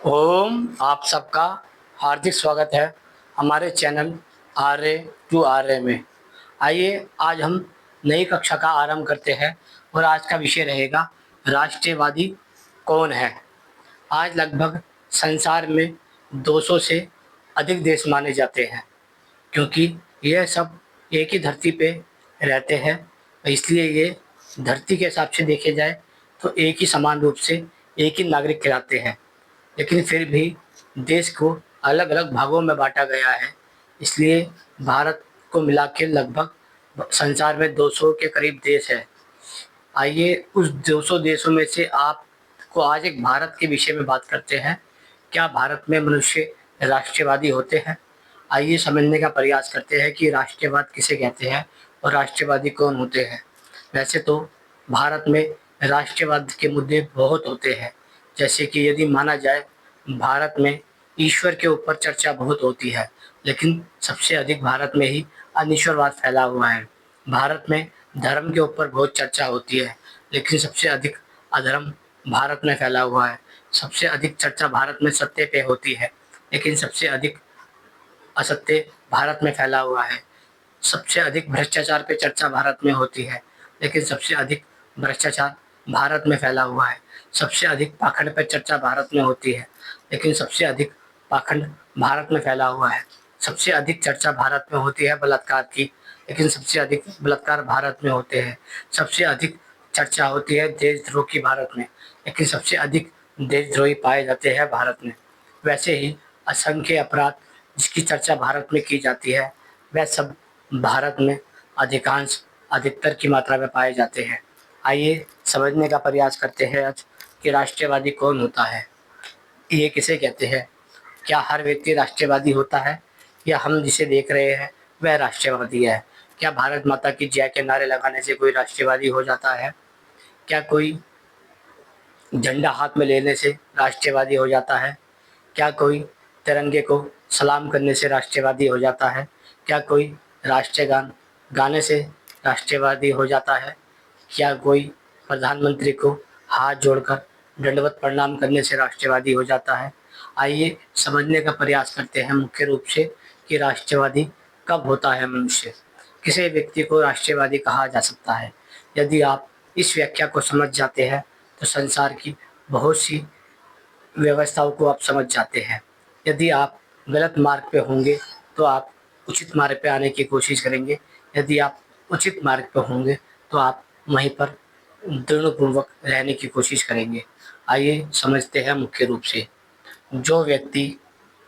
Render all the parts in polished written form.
ओम, आप सबका हार्दिक स्वागत है हमारे चैनल आर्य टू आर्य में। आइए आज हम नई कक्षा का आरंभ करते हैं और आज का विषय रहेगा राष्ट्रवादी कौन है। आज लगभग संसार में 200 से अधिक देश माने जाते हैं, क्योंकि यह सब एक ही धरती पे रहते हैं, इसलिए ये धरती के हिसाब से देखे जाए तो एक ही समान रूप से एक ही नागरिक कहलाते हैं। लेकिन फिर भी देश को अलग अलग भागों में बांटा गया है, इसलिए भारत को मिला के लगभग संसार में 200 के करीब देश है। आइए उस 200 देशों में से आपको आज एक भारत के विषय में बात करते हैं। क्या भारत में मनुष्य राष्ट्रवादी होते हैं? आइए समझने का प्रयास करते हैं कि राष्ट्रवाद किसे कहते हैं और राष्ट्रवादी कौन होते हैं। वैसे तो भारत में राष्ट्रवाद के मुद्दे बहुत होते हैं, जैसे कि यदि माना जाए भारत में ईश्वर के ऊपर चर्चा बहुत होती है, लेकिन सबसे अधिक भारत में ही अनिश्वरवाद फैला हुआ है। भारत में धर्म के ऊपर बहुत चर्चा होती है, लेकिन सबसे अधिक अधर्म भारत में फैला हुआ है। सबसे अधिक चर्चा भारत में सत्य पे होती है, लेकिन सबसे अधिक असत्य भारत में फैला हुआ है। सबसे अधिक भ्रष्टाचार पे चर्चा भारत में होती है, लेकिन सबसे अधिक भ्रष्टाचार भारत में फैला हुआ है। सबसे अधिक पाखंड पे चर्चा भारत में होती है, लेकिन सबसे अधिक पाखंड भारत में फैला हुआ है। सबसे अधिक चर्चा भारत में होती है बलात्कार की, लेकिन सबसे अधिक बलात्कार भारत में होते हैं। सबसे अधिक चर्चा होती है देशद्रोह की भारत में, लेकिन सबसे अधिक देशद्रोही पाए जाते हैं भारत में। वैसे ही असंख्य अपराध जिसकी चर्चा भारत में की जाती है, वह सब भारत में अधिकांश अधिकतर की मात्रा में पाए जाते हैं। आइए समझने का प्रयास करते हैं आज कि राष्ट्रवादी कौन होता है, ये किसे कहते हैं। क्या हर व्यक्ति राष्ट्रवादी होता है, या हम जिसे देख रहे हैं वह राष्ट्रवादी है? क्या भारत माता की जय के नारे लगाने से कोई राष्ट्रवादी हो जाता है? क्या कोई झंडा हाथ में लेने से राष्ट्रवादी हो जाता है? क्या कोई तिरंगे को सलाम करने से राष्ट्रवादी हो जाता है? क्या कोई राष्ट्रीय गान गाने से राष्ट्रवादी हो जाता है? क्या कोई प्रधानमंत्री को हाथ जोड़कर दंडवत प्रणाम करने से राष्ट्रवादी हो जाता है? आइए समझने का प्रयास करते हैं मुख्य रूप से कि राष्ट्रवादी कब होता है मनुष्य। किसी व्यक्ति को राष्ट्रवादी कहा जा सकता है यदि आप इस व्याख्या को समझ जाते हैं तो संसार की बहुत सी व्यवस्थाओं को आप समझ जाते हैं। यदि आप गलत मार्ग पे होंगे तो आप उचित मार्ग पे आने की कोशिश करेंगे। यदि आप उचित मार्ग पे होंगे तो आप वहीं पर दृढ़पूर्वक रहने की कोशिश करेंगे। आइए समझते हैं मुख्य रूप से। जो व्यक्ति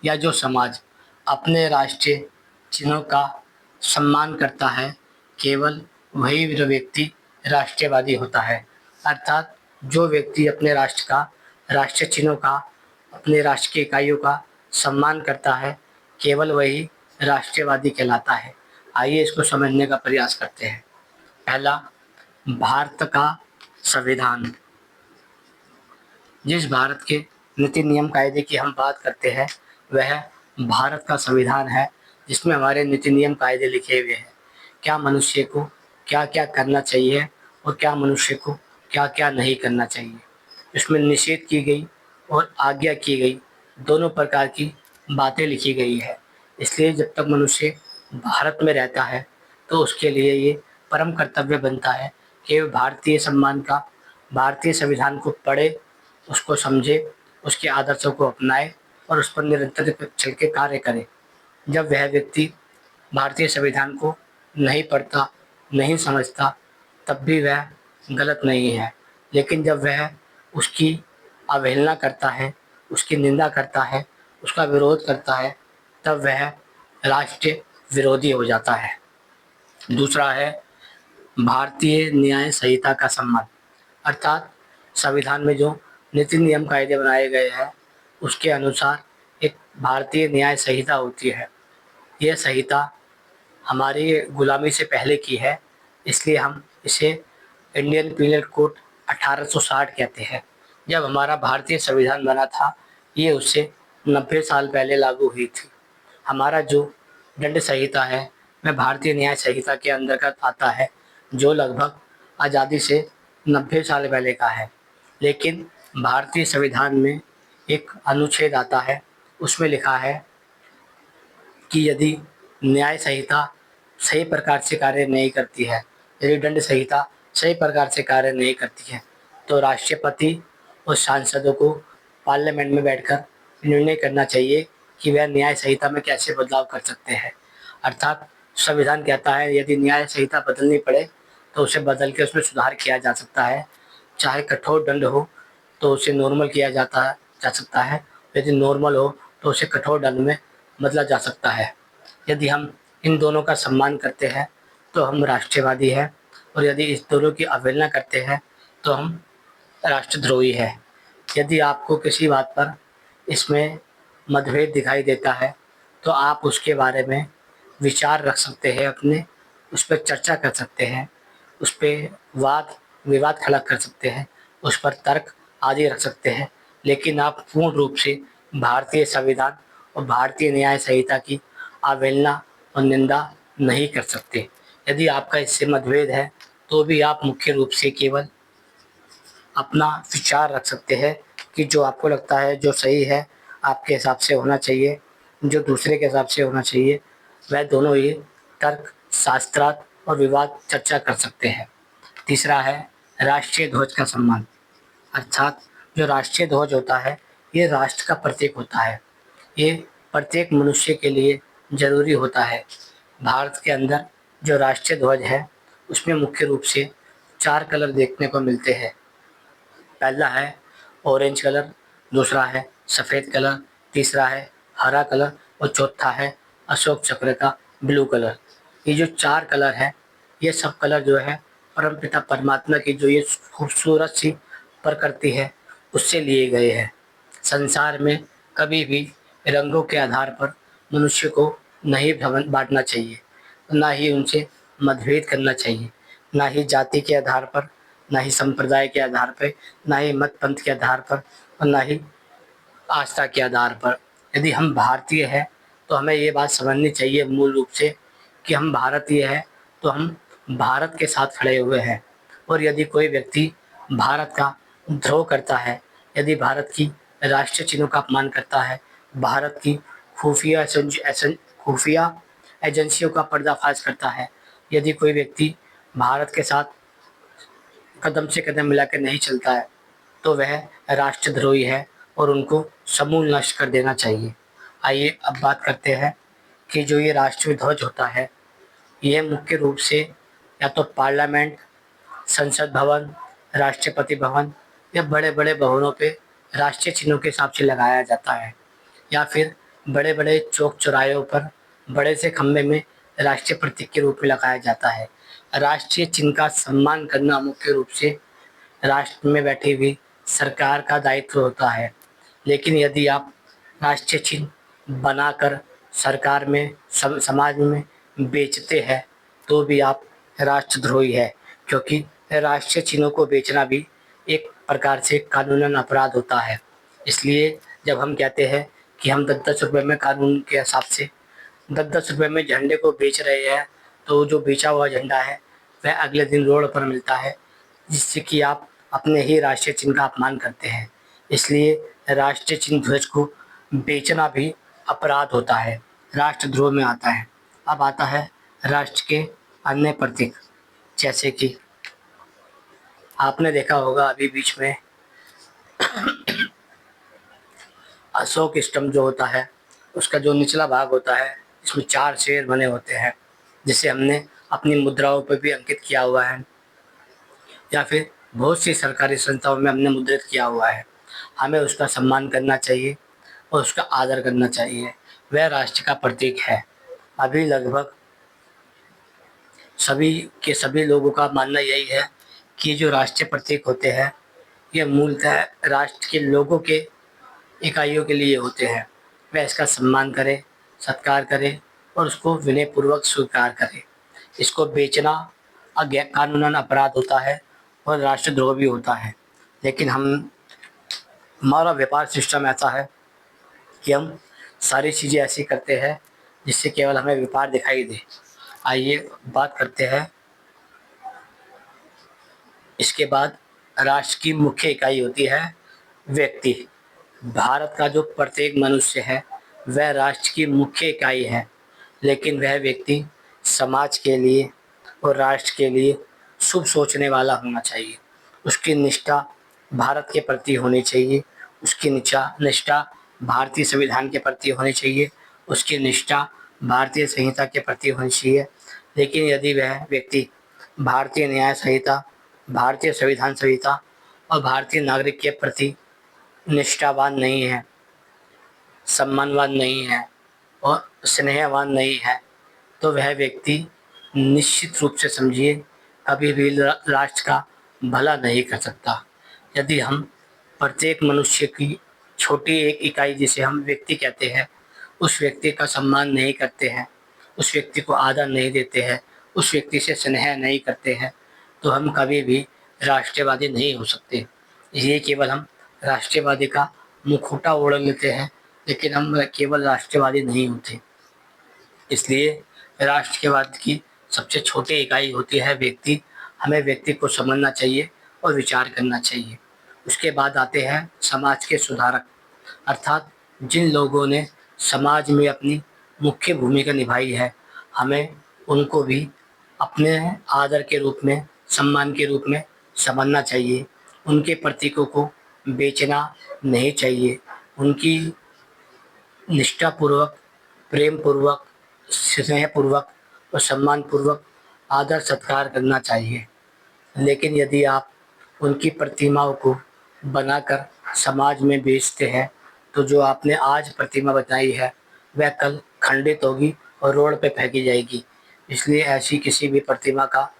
या जो समाज अपने राष्ट्रीय चिन्हों का सम्मान करता है, केवल वही व्यक्ति राष्ट्रवादी होता है। अर्थात जो व्यक्ति अपने राष्ट्र का, राष्ट्रीय चिन्हों का, अपने राष्ट्र की इकाइयों का सम्मान करता है, केवल वही राष्ट्रवादी कहलाता है। आइए इसको समझने का प्रयास करते हैं। पहला, भारत का संविधान। जिस भारत के नीति नियम कायदे की हम बात करते हैं वह भारत का संविधान है, जिसमें हमारे नीति नियम कायदे लिखे हुए हैं। क्या मनुष्य को क्या क्या करना चाहिए और क्या मनुष्य को क्या क्या नहीं करना चाहिए, इसमें निषेध की गई और आज्ञा की गई दोनों प्रकार की बातें लिखी गई है। इसलिए जब तक मनुष्य भारत में रहता है तो उसके लिए ये परम कर्तव्य बनता है कि वह भारतीय सम्मान का, भारतीय संविधान को पढ़े, उसको समझे, उसके आदर्शों को अपनाए और उस पर निरंतर चल के कार्य करे। जब वह व्यक्ति भारतीय संविधान को नहीं पढ़ता, नहीं समझता, तब भी वह गलत नहीं है। लेकिन जब वह उसकी अवहेलना करता है, उसकी निंदा करता है, उसका विरोध करता है, तब वह राष्ट्र विरोधी हो जाता है। दूसरा है भारतीय न्याय संहिता का सम्मान। अर्थात संविधान में जो नीति नियम कायदे बनाए गए हैं उसके अनुसार एक भारतीय न्याय संहिता होती है। यह संहिता हमारी गुलामी से पहले की है, इसलिए हम इसे इंडियन पीनल कोड 1860 कहते हैं। जब हमारा भारतीय संविधान बना था ये उससे 90 साल पहले लागू हुई थी। हमारा जो दंड संहिता है वह भारतीय न्याय संहिता के अंतर्गत आता है, जो लगभग आज़ादी से 90 साल पहले का है। लेकिन भारतीय संविधान में एक अनुच्छेद आता है, उसमें लिखा है कि यदि न्याय संहिता सही प्रकार से कार्य नहीं करती है, यदि दंड संहिता सही प्रकार से कार्य नहीं करती है, तो राष्ट्रपति और सांसदों को पार्लियामेंट में बैठकर निर्णय करना चाहिए कि वह न्याय संहिता में कैसे बदलाव कर सकते हैं। अर्थात संविधान कहता है यदि न्याय संहिता बदलनी पड़े तो उसे बदल के उसमें सुधार किया जा सकता है। चाहे कठोर दंड हो तो उसे नॉर्मल किया जा सकता है, यदि नॉर्मल हो तो उसे कठोर दंड में बदला जा सकता है। यदि हम इन दोनों का सम्मान करते हैं तो हम राष्ट्रवादी हैं, और यदि इस दोनों की अवहेलना करते हैं तो हम राष्ट्रद्रोही हैं। यदि आपको किसी बात पर इसमें मतभेद दिखाई देता है तो आप उसके बारे में विचार रख सकते हैं, अपने उस पर चर्चा कर सकते हैं, उस पे वाद विवाद खड़ा कर सकते हैं, उस पर तर्क आदि रख सकते हैं, लेकिन आप पूर्ण रूप से भारतीय संविधान और भारतीय न्याय संहिता की अवहेलना और निंदा नहीं कर सकते। यदि आपका इससे मतभेद है तो भी आप मुख्य रूप से केवल अपना विचार रख सकते हैं कि जो आपको लगता है जो सही है आपके हिसाब से होना चाहिए, जो दूसरे के हिसाब से होना चाहिए, वह दोनों ही तर्क शास्त्रार्थ और विवाद चर्चा कर सकते हैं। तीसरा है राष्ट्रीय ध्वज का सम्मान। अर्थात जो राष्ट्रीय ध्वज होता है ये राष्ट्र का प्रतीक होता है। ये प्रत्येक मनुष्य के लिए ज़रूरी होता है। भारत के अंदर जो राष्ट्रीय ध्वज है उसमें मुख्य रूप से 4 कलर देखने को मिलते हैं। पहला है ऑरेंज कलर, दूसरा है सफ़ेद कलर, तीसरा है हरा कलर और चौथा है अशोक चक्र का ब्लू कलर। ये जो 4 कलर है ये सब कलर जो है परमपिता परमात्मा की जो ये खूबसूरत सी प्रकृति है उससे लिए गए हैं। संसार में कभी भी रंगों के आधार पर मनुष्य को नहीं बांटना चाहिए, ना ही उनसे मतभेद करना चाहिए, ना ही जाति के आधार पर, ना ही संप्रदाय के आधार पर, ना ही मत पंथ के आधार पर, और ना ही आस्था के आधार पर। यदि हम भारतीय हैं तो हमें ये बात समझनी चाहिए मूल रूप से कि हम भारतीय हैं तो हम भारत के साथ खड़े हुए हैं। और यदि कोई व्यक्ति भारत का द्रोह करता है, यदि भारत की राष्ट्रीय चिन्हों का अपमान करता है, भारत की खुफिया एजेंसियों का पर्दाफाश करता है, यदि कोई व्यक्ति भारत के साथ कदम से कदम मिला के नहीं चलता है तो वह राष्ट्रद्रोही है और उनको समूल नष्ट कर देना चाहिए। आइए अब बात करते हैं कि जो ये राष्ट्रीय ध्वज होता है यह मुख्य रूप से या तो पार्लियामेंट, संसद भवन, राष्ट्रपति भवन या बड़े बड़े भवनों पे राष्ट्रीय चिन्हों के हिसाब से लगाया जाता है, या फिर बड़े बड़े चौक चौराहों पर बड़े से खम्भे में राष्ट्रीय प्रतीक के रूप में लगाया जाता है। राष्ट्रीय चिन्ह का सम्मान करना मुख्य रूप से राष्ट्र में बैठी हुई सरकार का दायित्व होता है। लेकिन यदि आप राष्ट्रीय चिन्ह बनाकर सरकार में समाज में बेचते हैं तो भी आप राष्ट्रद्रोही है, क्योंकि राष्ट्रीय चिन्हों को बेचना भी एक प्रकार से कानूनन अपराध होता है। इसलिए जब हम कहते हैं कि हम 10-10 रुपये में कानून के हिसाब से 10-10 रुपये में झंडे को बेच रहे हैं, तो जो बेचा हुआ झंडा है वह अगले दिन रोड पर मिलता है, जिससे कि आप अपने ही राष्ट्रीय चिन्ह का अपमान करते हैं। इसलिए राष्ट्रीय चिन्ह ध्वज को बेचना भी अपराध होता है, राष्ट्रद्रोह में आता है। अब आता है राष्ट्र के अन्य प्रतीक, जैसे कि आपने देखा होगा अभी बीच में अशोक स्तंभ जो होता है उसका जो निचला भाग होता है इसमें 4 शेर बने होते हैं, जिसे हमने अपनी मुद्राओं पर भी अंकित किया हुआ है, या फिर बहुत सी सरकारी संस्थाओं में हमने मुद्रित किया हुआ है। हमें उसका सम्मान करना चाहिए और उसका आदर करना चाहिए, वह राष्ट्र का प्रतीक है। अभी लगभग सभी के सभी लोगों का मानना यही है कि जो राष्ट्रीय प्रतीक होते हैं ये मूलतः राष्ट्र के लोगों के इकाइयों के लिए होते हैं। वह इसका सम्मान करें, सत्कार करें और उसको विनयपूर्वक स्वीकार करें। इसको बेचना कानूनन अपराध होता है और राष्ट्रद्रोह भी होता है। लेकिन हमारा व्यापार सिस्टम ऐसा है कि हम सारी चीज़ें ऐसी करते हैं जिससे केवल हमें व्यापार दिखाई दे। आइए बात करते हैं इसके बाद। राष्ट्र की मुख्य इकाई होती है व्यक्ति। भारत का जो प्रत्येक मनुष्य है वह राष्ट्र की मुख्य इकाई है, लेकिन वह व्यक्ति समाज के लिए और राष्ट्र के लिए शुभ सोचने वाला होना चाहिए। उसकी निष्ठा भारत के प्रति होनी चाहिए, उसकी निष्ठा भारतीय संविधान के प्रति होनी चाहिए, उसकी निष्ठा भारतीय संहिता के प्रति होनी चाहिए। लेकिन यदि वह व्यक्ति भारतीय न्याय संहिता, भारतीय संविधान संहिता और भारतीय नागरिक के प्रति निष्ठावान नहीं है, सम्मानवान नहीं है और स्नेहवान नहीं है, तो वह व्यक्ति निश्चित रूप से समझिए कभी भी राष्ट्र का भला नहीं कर सकता। यदि हम प्रत्येक मनुष्य की छोटी एक इकाई जिसे हम व्यक्ति कहते हैं, उस व्यक्ति का सम्मान नहीं करते हैं, उस व्यक्ति को आदर नहीं देते हैं, उस व्यक्ति से स्नेह नहीं करते हैं, तो हम कभी भी राष्ट्रवादी नहीं हो सकते। ये केवल हम राष्ट्रवादी का मुखौटा ओढ़ लेते हैं, लेकिन हम केवल राष्ट्रवादी नहीं होते। इसलिए राष्ट्रवाद की सबसे छोटी इकाई होती है व्यक्ति। हमें व्यक्ति को समझना चाहिए और विचार करना चाहिए। उसके बाद आते हैं समाज के सुधारक, अर्थात जिन लोगों ने समाज में अपनी मुख्य भूमिका निभाई है, हमें उनको भी अपने आदर के रूप में, सम्मान के रूप में समझना चाहिए। उनके प्रतीकों को बेचना नहीं चाहिए। उनकी निष्ठापूर्वक, प्रेमपूर्वक, स्नेहपूर्वक और सम्मानपूर्वक आदर सत्कार करना चाहिए। लेकिन यदि आप उनकी प्रतिमाओं को बनाकर समाज में बेचते हैं, तो जो आपने आज प्रतिमा बनाई है वह कल खंडित होगी और रोड पे फेंकी जाएगी। इसलिए ऐसी किसी भी प्रतिमा का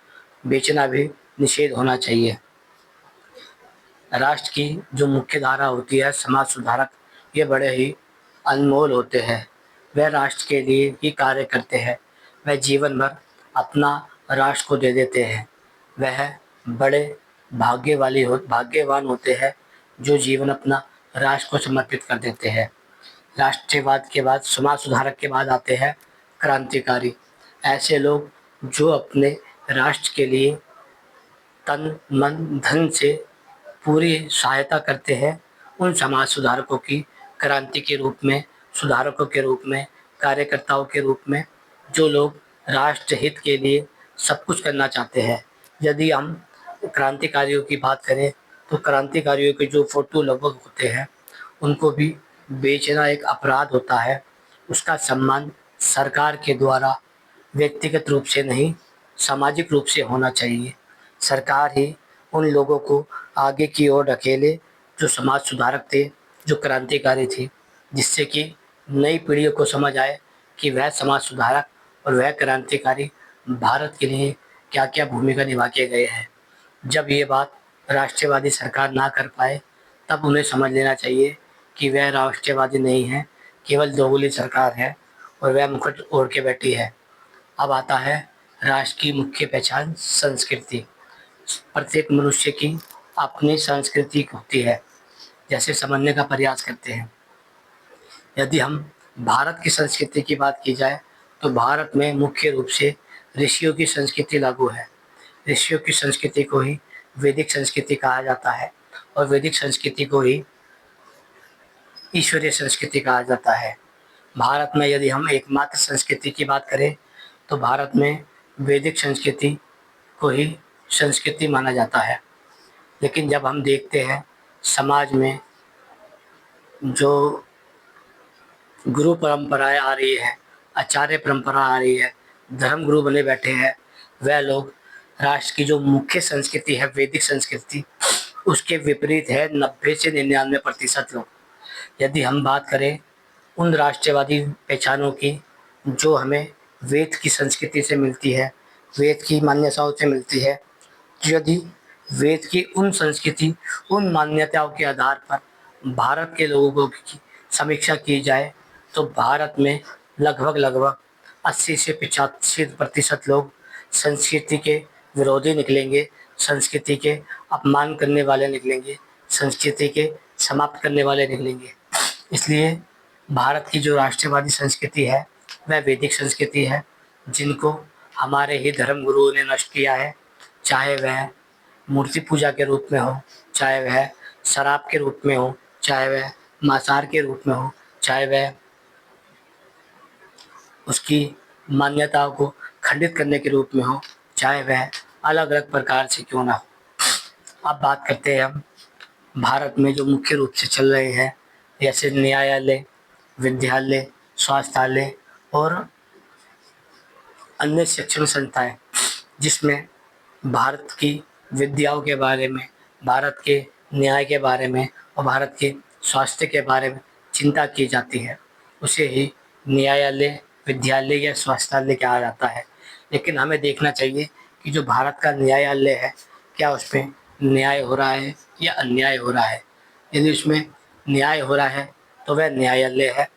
बेचना भी निषेध होना चाहिए। राष्ट्र की जो मुख्य धारा होती है समाज सुधारक, ये बड़े ही अनमोल होते हैं। वह राष्ट्र के लिए ही कार्य करते हैं। वह जीवन भर अपना राष्ट्र को दे देते हैं। वह बड़े भाग्यवान होते हैं जो जीवन अपना राष्ट्र को समर्पित कर देते हैं। राष्ट्रवाद के बाद, समाज सुधारक के बाद आते हैं क्रांतिकारी। ऐसे लोग जो अपने राष्ट्र के लिए तन मन धन से पूरी सहायता करते हैं, उन समाज सुधारकों की क्रांति के रूप में, सुधारकों के रूप में, कार्यकर्ताओं के रूप में, जो लोग राष्ट्र हित के लिए सब कुछ करना चाहते हैं। यदि हम क्रांतिकारियों की बात करें, तो क्रांतिकारियों के जो फोटो लगभग होते हैं उनको भी बेचना एक अपराध होता है। उसका सम्मान सरकार के द्वारा व्यक्तिगत रूप से नहीं, सामाजिक रूप से होना चाहिए। सरकार ही उन लोगों को आगे की ओर ढकेले जो समाज सुधारक थे, जो क्रांतिकारी थे, जिससे कि नई पीढ़ियों को समझ आए कि वह समाज सुधारक और वह क्रांतिकारी भारत के लिए क्या क्या भूमिका निभा के गए हैं। जब ये बात राष्ट्रवादी सरकार ना कर पाए, तब उन्हें समझ लेना चाहिए कि वह राष्ट्रवादी नहीं है, केवल दोगली सरकार है और वह मुकुट ओढ़ के बैठी है। अब आता है राष्ट्र की मुख्य पहचान संस्कृति। प्रत्येक मनुष्य की अपनी संस्कृति होती है, जैसे समझने का प्रयास करते हैं। यदि हम भारत की संस्कृति की बात की जाए, तो भारत में मुख्य रूप से ऋषियों की संस्कृति लागू है। ऋषियों की संस्कृति को ही वैदिक संस्कृति कहा जाता है और वैदिक संस्कृति को ही ईश्वरीय संस्कृति कहा जाता है। भारत में यदि हम एकमात्र संस्कृति की बात करें, तो भारत में वैदिक संस्कृति को ही संस्कृति माना जाता है। लेकिन जब हम देखते हैं समाज में जो गुरु परंपराएं आ रही है, आचार्य परंपरा आ रही है, धर्म गुरु बने बैठे हैं, वह लोग राष्ट्र की जो मुख्य संस्कृति है वैदिक संस्कृति, उसके विपरीत है 90 से 99% लोग। यदि हम बात करें उन राष्ट्रवादी पहचानों की जो हमें वेद की संस्कृति से मिलती है, वेद की मान्यताओं से मिलती है, यदि वेद की उन संस्कृति, उन मान्यताओं के आधार पर भारत के लोगों की समीक्षा की जाए, तो भारत में लगभग 80 से 85% लोग संस्कृति के विरोधी निकलेंगे, संस्कृति के अपमान करने वाले निकलेंगे, संस्कृति के समाप्त करने वाले निकलेंगे। इसलिए भारत की जो राष्ट्रवादी संस्कृति है वह वैदिक संस्कृति है, जिनको हमारे ही धर्म गुरुओं ने नष्ट किया है। चाहे वह मूर्ति पूजा के रूप में हो, चाहे वह शराब के रूप में हो, चाहे वह मांसाहार के रूप में हो, चाहे वह उसकी मान्यताओं को खंडित करने के रूप में हो, चाहे वह अलग अलग प्रकार से क्यों ना हो। अब बात करते हैं हम भारत में जो मुख्य रूप से चल रहे हैं, जैसे न्यायालय, विद्यालय, स्वास्थ्यालय और अन्य शिक्षण संस्थाएं, जिसमें भारत की विद्याओं के बारे में, भारत के न्याय के बारे में और भारत के स्वास्थ्य के बारे में चिंता की जाती है, उसे ही न्यायालय, विद्यालय या स्वास्थ्यालय कहा जाता है। लेकिन हमें देखना चाहिए कि जो भारत का न्यायालय है, क्या उसमें न्याय हो रहा है या अन्याय हो रहा है। यदि उसमें न्याय हो रहा है तो वह न्यायालय है,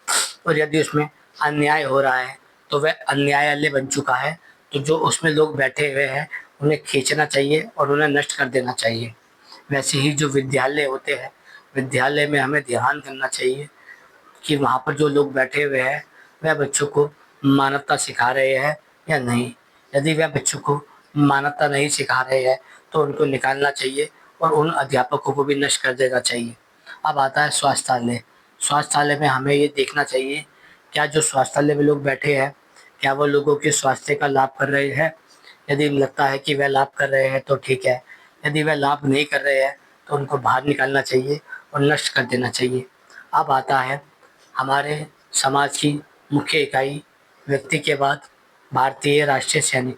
और यदि उसमें अन्याय हो रहा है तो वह अन्यायालय बन चुका है। तो जो उसमें लोग बैठे हुए हैं उन्हें खींचना चाहिए और उन्हें नष्ट कर देना चाहिए। वैसे ही जो विद्यालय होते हैं, विद्यालय में हमें ध्यान करना चाहिए कि वहाँ पर जो लोग बैठे हुए हैं वह बच्चों को मानवता सिखा रहे हैं या नहीं। यदि वह बच्चों को मानवता नहीं सिखा रहे हैं तो उनको निकालना चाहिए और उन अध्यापकों को भी नष्ट कर देना चाहिए। अब आता है स्वास्थ्यालय। स्वास्थ्यालय में हमें ये देखना चाहिए, क्या जो स्वास्थ्यालय में लोग बैठे हैं, क्या वो लोगों के स्वास्थ्य का लाभ कर रहे हैं। यदि लगता है कि वह लाभ कर रहे हैं तो ठीक है, यदि वह लाभ नहीं कर रहे हैं तो उनको बाहर निकालना चाहिए और नष्ट कर देना चाहिए। अब आता है हमारे समाज की मुख्य इकाई, व्यक्ति के बाद भारतीय राष्ट्रीय सैनिक।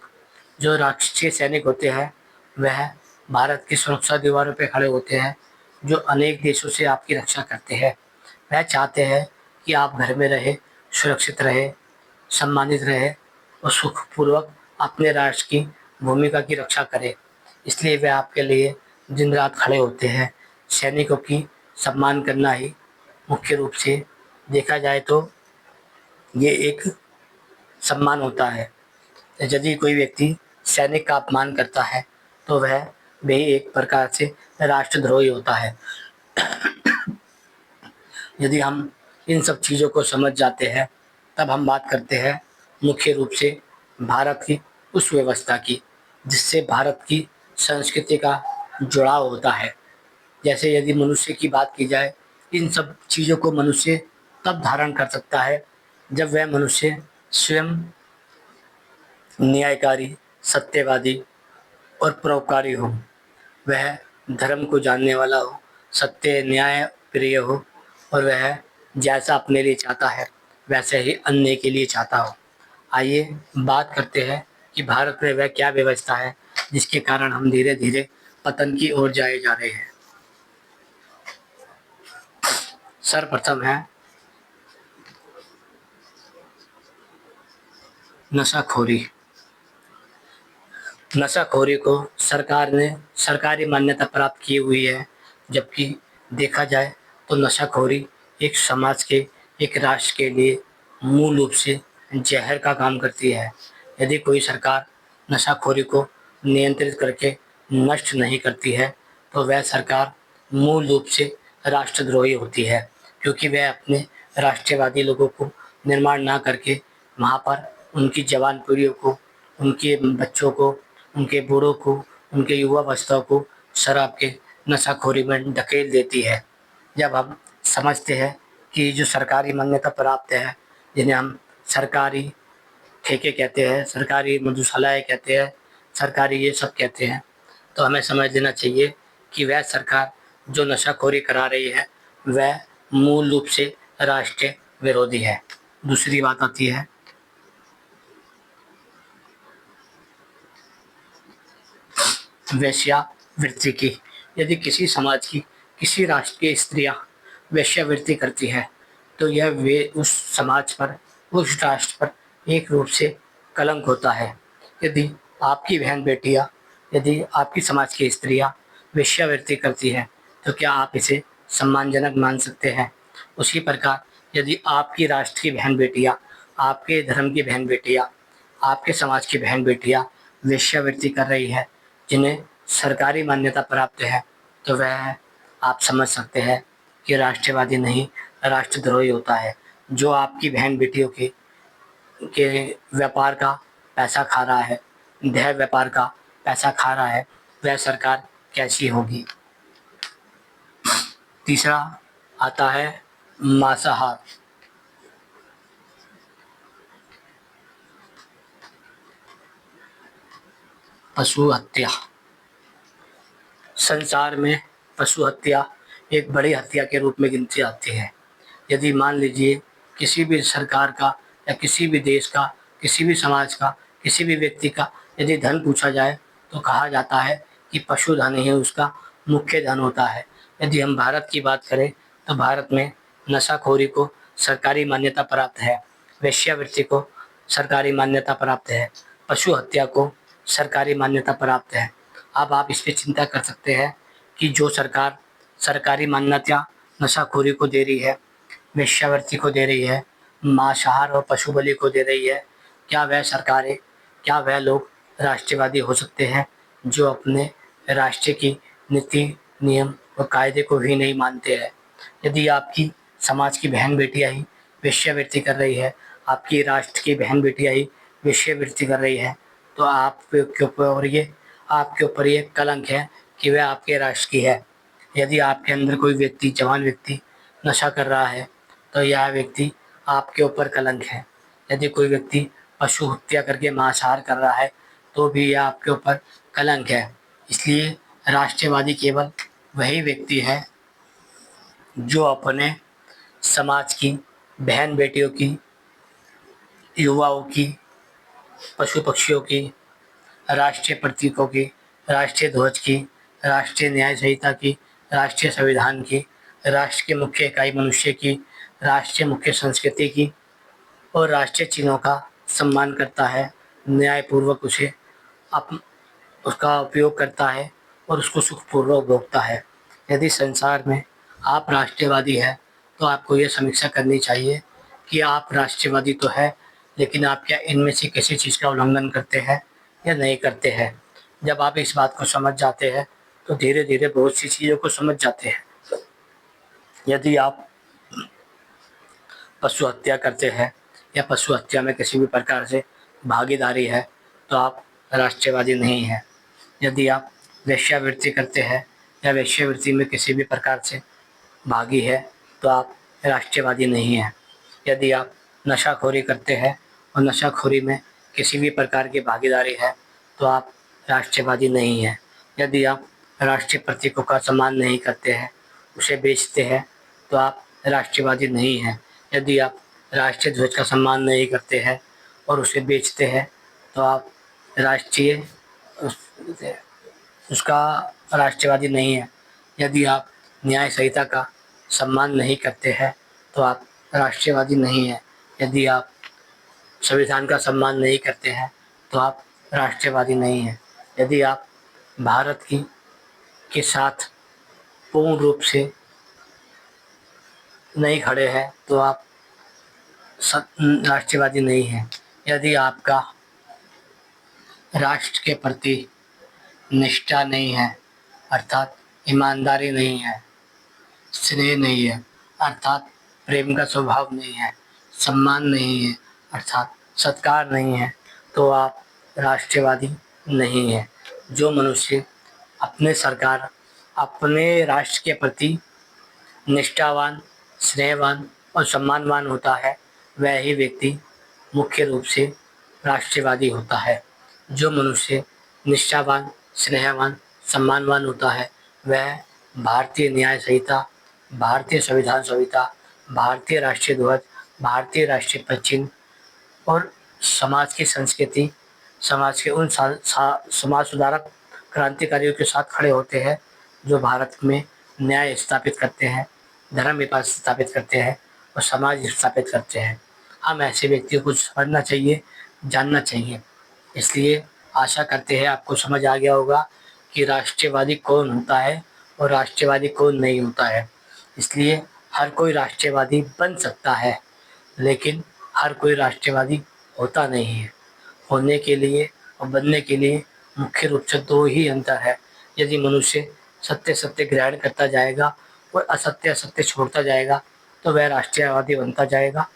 जो राष्ट्रीय सैनिक होते हैं वह भारत की सुरक्षा दीवारों पर खड़े होते हैं, जो अनेक देशों से आपकी रक्षा करते हैं। वह चाहते हैं कि आप घर में रहे, सुरक्षित रहे, सम्मानित रहे और सुखपूर्वक अपने राष्ट्र की भूमिका की रक्षा करें। इसलिए वे आपके लिए दिन रात खड़े होते हैं। सैनिकों की सम्मान करना ही मुख्य रूप से देखा जाए तो ये एक सम्मान होता है। यदि कोई व्यक्ति सैनिक का अपमान करता है तो वह भी एक प्रकार से राष्ट्रद्रोही होता है। यदि हम इन सब चीज़ों को समझ जाते हैं तब हम बात करते हैं मुख्य रूप से भारत की उस व्यवस्था की जिससे भारत की संस्कृति का जुड़ाव होता है। जैसे यदि मनुष्य की बात की जाए, इन सब चीज़ों को मनुष्य तब धारण कर सकता है जब वह मनुष्य स्वयं न्यायकारी, सत्यवादी और परोपकारी हो। वह धर्म को जानने वाला हो, सत्य न्याय प्रिय हो और वह जैसा अपने लिए चाहता है वैसे ही अन्य के लिए चाहता हो। आइए बात करते हैं कि भारत में वह क्या व्यवस्था है जिसके कारण हम धीरे धीरे पतन की ओर जाए जा रहे हैं। सर्वप्रथम है नशाखोरी। नशाखोरी को सरकार ने सरकारी मान्यता प्राप्त की हुई है, जबकि देखा जाए तो नशाखोरी एक समाज के, एक राष्ट्र के लिए मूल रूप से जहर का काम करती है। यदि कोई सरकार नशाखोरी को नियंत्रित करके नष्ट नहीं करती है तो वह सरकार मूल रूप से राष्ट्रद्रोही होती है, क्योंकि वह अपने राष्ट्रवादी लोगों को निर्माण ना करके वहाँ पर उनकी जवान पीढ़ियों को, उनके बच्चों को, उनके बूढ़ों को, उनके युवावस्था को शराब के नशाखोरी में धकेल देती है। जब हम समझते हैं कि जो सरकारी मान्यता प्राप्त है, जिन्हें हम सरकारी ठेके कहते हैं, सरकारी मधुशालाएँ कहते हैं, सरकारी ये सब कहते हैं, तो हमें समझ लेना चाहिए कि वह सरकार जो नशाखोरी करा रही है वह मूल रूप से राष्ट्र विरोधी है। दूसरी बात आती है वेश्यावृत्ति की। यदि किसी समाज की, किसी राष्ट्र की स्त्रियां वेश्यावृत्ति करती है तो यह वे उस समाज पर, उस राष्ट्र पर एक रूप से कलंक होता है। यदि आपकी बहन बेटियां, यदि आपकी समाज की स्त्रियां वेश्यावृत्ति करती हैं तो क्या आप इसे सम्मानजनक मान सकते हैं? उसी प्रकार यदि आपकी राष्ट्र की बहन बेटियां, आपके धर्म की बहन बेटियां, आपके समाज की बहन बेटियां वेश्यावृत्ति कर रही है, जिन्हें सरकारी मान्यता प्राप्त है, तो वह आप समझ सकते हैं कि राष्ट्रवादी नहीं, राष्ट्रद्रोही होता है। जो आपकी बहन बेटियों के व्यापार का पैसा खा रहा है, देह व्यापार का पैसा खा रहा है, वह सरकार कैसी होगी? तीसरा आता है मांसाहार, पशु हत्या। संसार में पशु हत्या एक बड़ी हत्या के रूप में गिनती जाती है। यदि मान लीजिए किसी भी सरकार का या किसी भी देश का, किसी भी समाज का, किसी भी व्यक्ति का यदि धन पूछा जाए तो कहा जाता है कि पशुधन ही उसका मुख्य धन होता है। यदि हम भारत की बात करें तो भारत में नशाखोरी को सरकारी मान्यता प्राप्त है, वेश्यावृत्ति को सरकारी मान्यता प्राप्त है, पशु हत्या को सरकारी मान्यता प्राप्त है। अब आप इस पे चिंता कर सकते हैं कि जो सरकार सरकारी मान्यता नशाखोरी को दे रही है, वेश्यावृत्ति को दे रही है, मांसाहार और पशु बलि को दे रही है, क्या वह सरकारें, क्या वह लोग राष्ट्रवादी हो सकते हैं जो अपने राष्ट्र की नीति, नियम और कायदे को भी नहीं मानते हैं? यदि आपकी समाज की बहन बेटियां ही वेश्यावृत्ति कर रही है, आपकी राष्ट्र की बहन बेटियां ही वेश्यावृत्ति कर रही है, तो आपके ऊपर ये कलंक है कि वह आपके राष्ट्र की है। यदि आपके अंदर कोई व्यक्ति, जवान व्यक्ति नशा कर रहा है तो यह व्यक्ति आपके ऊपर कलंक है। यदि कोई व्यक्ति पशु हत्या करके मांसाहार कर रहा है तो भी यह आपके ऊपर कलंक है। इसलिए राष्ट्रवादी केवल वही व्यक्ति है जो अपने समाज की बहन बेटियों की, युवाओं की, पशु पक्षियों की, राष्ट्रीय प्रतीकों की, राष्ट्रीय ध्वज की, राष्ट्रीय न्याय संहिता की, राष्ट्रीय संविधान की, राष्ट्र के मुख्य इकाई मनुष्य की, राष्ट्रीय मुख्य संस्कृति की और राष्ट्रीय चिन्हों का सम्मान करता है, न्यायपूर्वक उसे अप उसका उपयोग करता है और उसको सुखपूर्वक भोगता है। यदि संसार में आप राष्ट्रवादी हैं तो आपको यह समीक्षा करनी चाहिए कि आप राष्ट्रवादी तो है, लेकिन आप क्या इनमें से किसी चीज़ का उल्लंघन करते हैं या नहीं करते हैं। जब आप इस बात को समझ जाते हैं तो धीरे धीरे बहुत सी चीज़ों को समझ जाते हैं। यदि आप पशु हत्या करते हैं या पशु हत्या में किसी भी प्रकार से भागीदारी है तो आप राष्ट्रवादी नहीं हैं। यदि आप वेश्यावृत्ति करते हैं या वेश्यावृत्ति में किसी भी प्रकार से भागी है तो आप राष्ट्रवादी नहीं हैं। यदि आप नशाखोरी करते हैं और नशाखोरी में किसी भी प्रकार की भागीदारी है तो आप राष्ट्रवादी नहीं हैं। यदि आप राष्ट्रीय प्रतीकों का सम्मान नहीं करते हैं, उसे बेचते हैं, तो आप राष्ट्रवादी नहीं हैं। यदि आप राष्ट्रीय ध्वज का सम्मान नहीं करते हैं और उसे बेचते हैं तो आप राष्ट्रीय उसका राष्ट्रवादी नहीं है। यदि आप न्याय संहिता का सम्मान नहीं करते हैं तो आप राष्ट्रवादी नहीं हैं। यदि आप संविधान का सम्मान नहीं करते हैं तो आप राष्ट्रवादी नहीं हैं। यदि आप भारत की के साथ पूर्ण रूप से नहीं खड़े हैं तो आप राष्ट्रवादी नहीं हैं। यदि आपका राष्ट्र के प्रति निष्ठा नहीं है, अर्थात ईमानदारी नहीं है, स्नेह नहीं है, अर्थात प्रेम का स्वभाव नहीं है, सम्मान नहीं है, अर्थात सत्कार नहीं है, तो आप राष्ट्रवादी नहीं हैं। जो मनुष्य अपने राष्ट्र के प्रति निष्ठावान, स्नेहवान और सम्मानवान होता है, वह ही व्यक्ति मुख्य रूप से राष्ट्रवादी होता है। जो मनुष्य निष्ठावान, स्नेहवान, सम्मानवान होता है, वह भारतीय न्याय संहिता, भारतीय संविधान संहिता, भारतीय राष्ट्रीय ध्वज, भारतीय राष्ट्रीय पचिन्ह और समाज की संस्कृति, समाज के उन समाज सुधारक क्रांतिकारियों के साथ खड़े होते हैं जो भारत में न्याय स्थापित करते हैं, धर्म विकास स्थापित करते हैं और समाज स्थापित करते हैं। हम ऐसे व्यक्तियों को समझना चाहिए, जानना चाहिए। इसलिए आशा करते हैं आपको समझ आ गया होगा कि राष्ट्रवादी कौन होता है और राष्ट्रवादी कौन नहीं होता है। इसलिए हर कोई राष्ट्रवादी बन सकता है, लेकिन हर कोई राष्ट्रवादी होता नहीं है। होने के लिए और बनने के लिए मुख्य रूप से दो ही अंतर है। यदि मनुष्य सत्य सत्य ग्रहण करता जाएगा और असत्य असत्य छोड़ता जाएगा तो वह राष्ट्रवादी बनता जाएगा,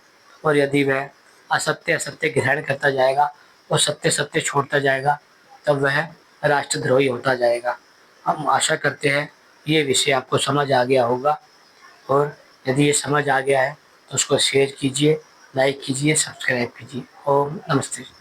और यदि वह असत्य असत्य ग्रहण करता जाएगा और सत्य सत्य छोड़ता जाएगा तब वह राष्ट्रद्रोही होता जाएगा। हम आशा करते हैं ये विषय आपको समझ आ गया होगा और यदि ये समझ आ गया है तो उसको शेयर कीजिए, लाइक कीजिए, सब्सक्राइब कीजिए। ओम नमस्ते।